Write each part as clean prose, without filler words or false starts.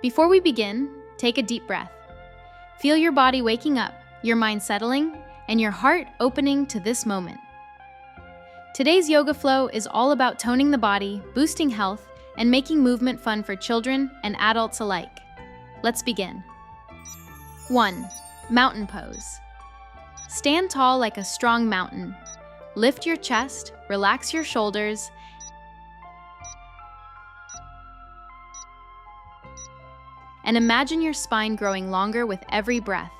Before we begin, take a deep breath. Feel your body waking up, your mind settling, and your heart opening to this moment. Today's yoga flow is all about toning the body, boosting health, and making movement fun for children and adults alike. Let's begin. 1. Mountain pose. Stand tall like a strong mountain. Lift your chest, relax your shoulders, and imagine your spine growing longer with every breath.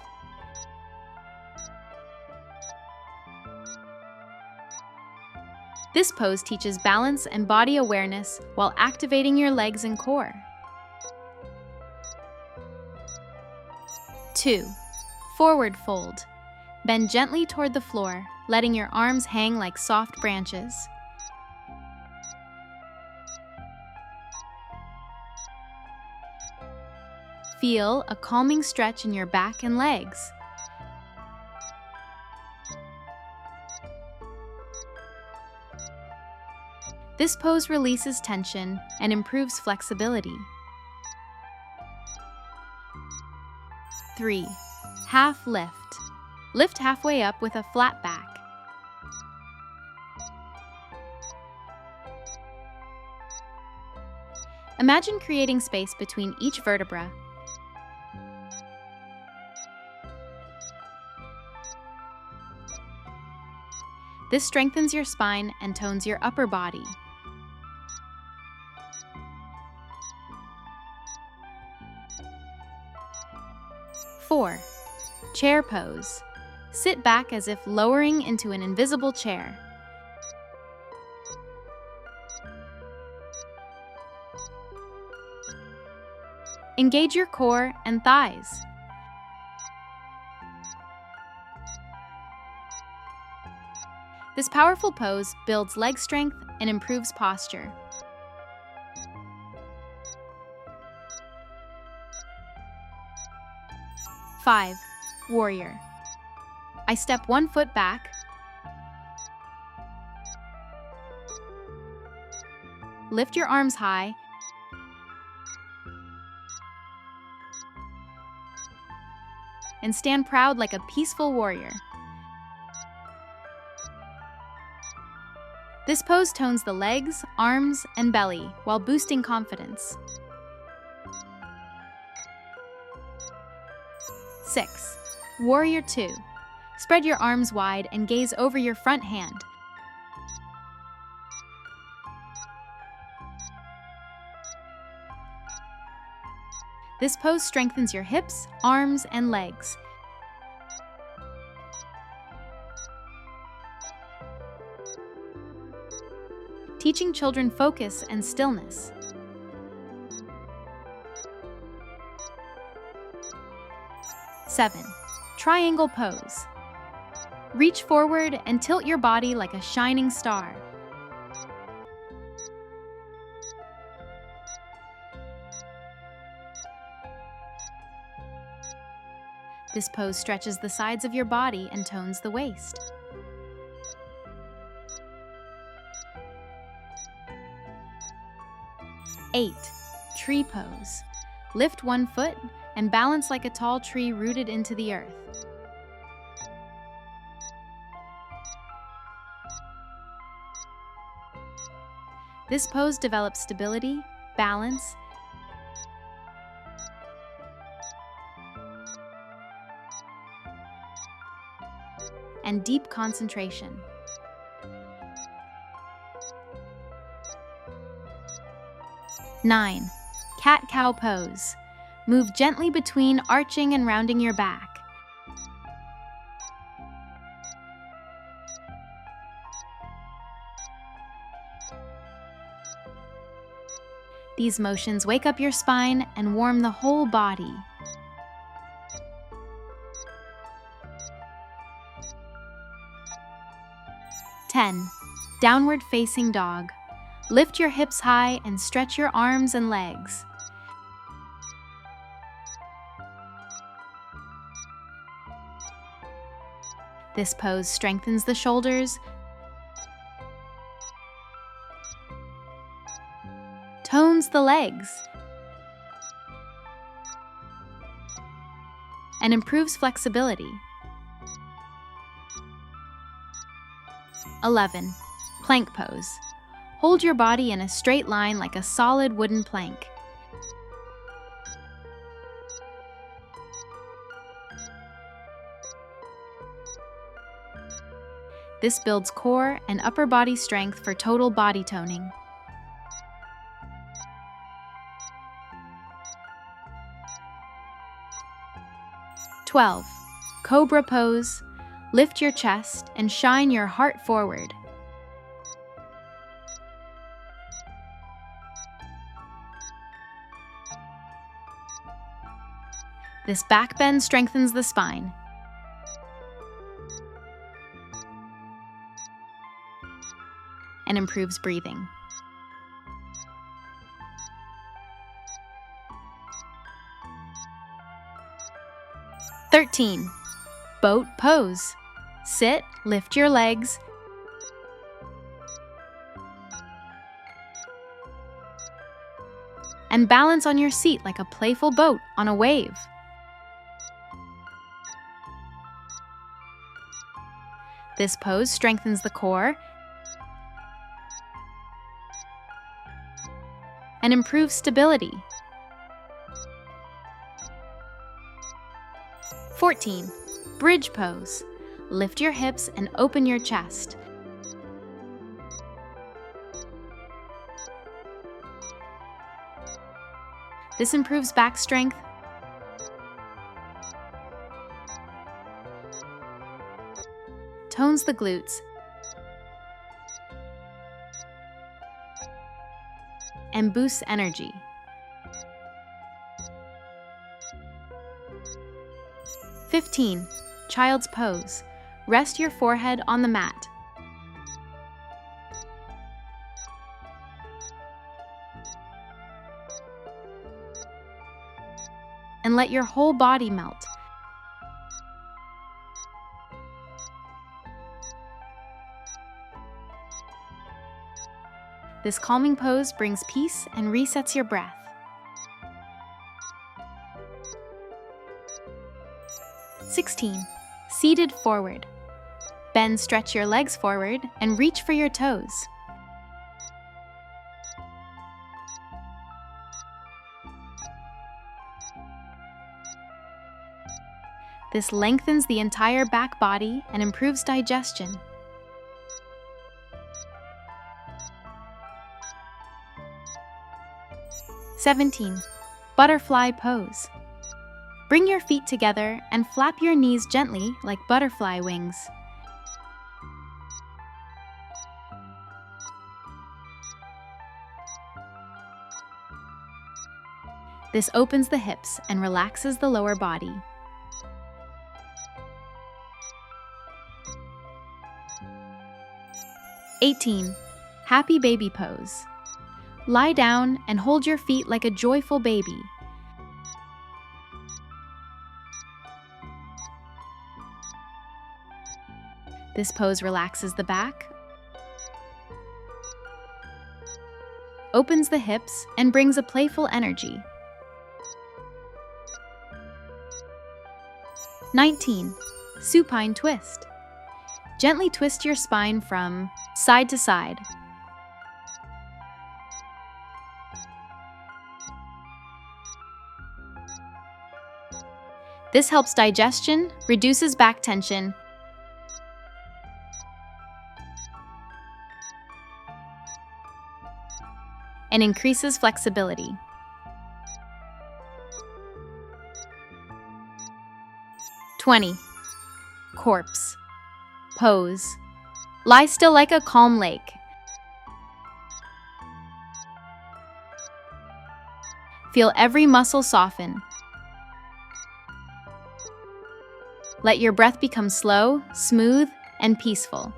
This pose teaches balance and body awareness while activating your legs and core. 2. Forward fold. Bend gently toward the floor, letting your arms hang like soft branches. Feel a calming stretch in your back and legs. This pose releases tension and improves flexibility. 3. Half lift. Lift halfway up with a flat back. Imagine creating space between each vertebra. This strengthens your spine and tones your upper body. 4. Chair pose. Sit back as if lowering into an invisible chair. Engage your core and thighs. This powerful pose builds leg strength and improves posture. 5. Warrior. I step one foot back, lift your arms high, and stand proud like a peaceful warrior. This pose tones the legs, arms, and belly while boosting confidence. 6. Warrior 2. Spread your arms wide and gaze over your front hand. This pose strengthens your hips, arms, and legs. Teaching children focus and stillness. 7. Triangle pose. Reach forward and tilt your body like a shining star. This pose stretches the sides of your body and tones the waist. 8. Tree pose. Lift one foot and balance like a tall tree rooted into the earth. This pose develops stability, balance, and deep concentration. 9. Cat-cow pose. Move gently between arching and rounding your back. These motions wake up your spine and warm the whole body. 10. Downward facing dog. Lift your hips high and stretch your arms and legs. This pose strengthens the shoulders, tones the legs, and improves flexibility. 11. Plank pose. Hold your body in a straight line like a solid wooden plank. This builds core and upper body strength for total body toning. 12. Cobra pose. Lift your chest and shine your heart forward. This back bend strengthens the spine. And improves breathing. 13. Boat pose. Sit, lift your legs, and balance on your seat like a playful boat on a wave. This pose strengthens the core and improves stability. 14. Bridge pose. Lift your hips and open your chest. This improves back strength tones the glutes, and boosts energy. 15. Child's pose. Rest your forehead on the mat. And let your whole body melt. This calming pose brings peace and resets your breath. 16. Seated forward. Bend, stretch your legs forward and reach for your toes. This lengthens the entire back body and improves digestion. 17. Butterfly pose. Bring your feet together and flap your knees gently like butterfly wings. This opens the hips and relaxes the lower body. 18. Happy baby pose. Lie down and hold your feet like a joyful baby. This pose relaxes the back, opens the hips, and brings a playful energy. 19. Supine twist. Gently twist your spine from side to side. This helps digestion, reduces back tension, and increases flexibility. 20. Corpse pose. Lie still like a calm lake. Feel every muscle soften. Let your breath become slow, smooth, and peaceful.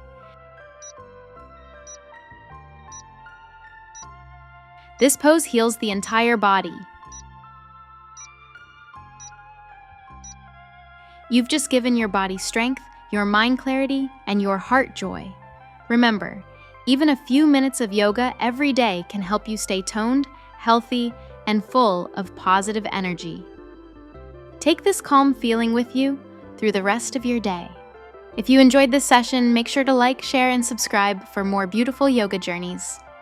This pose heals the entire body. You've just given your body strength, your mind clarity, and your heart joy. Remember, even a few minutes of yoga every day can help you stay toned, healthy, and full of positive energy. Take this calm feeling with you through the rest of your day. If you enjoyed this session, make sure to like, share, and subscribe for more beautiful yoga journeys.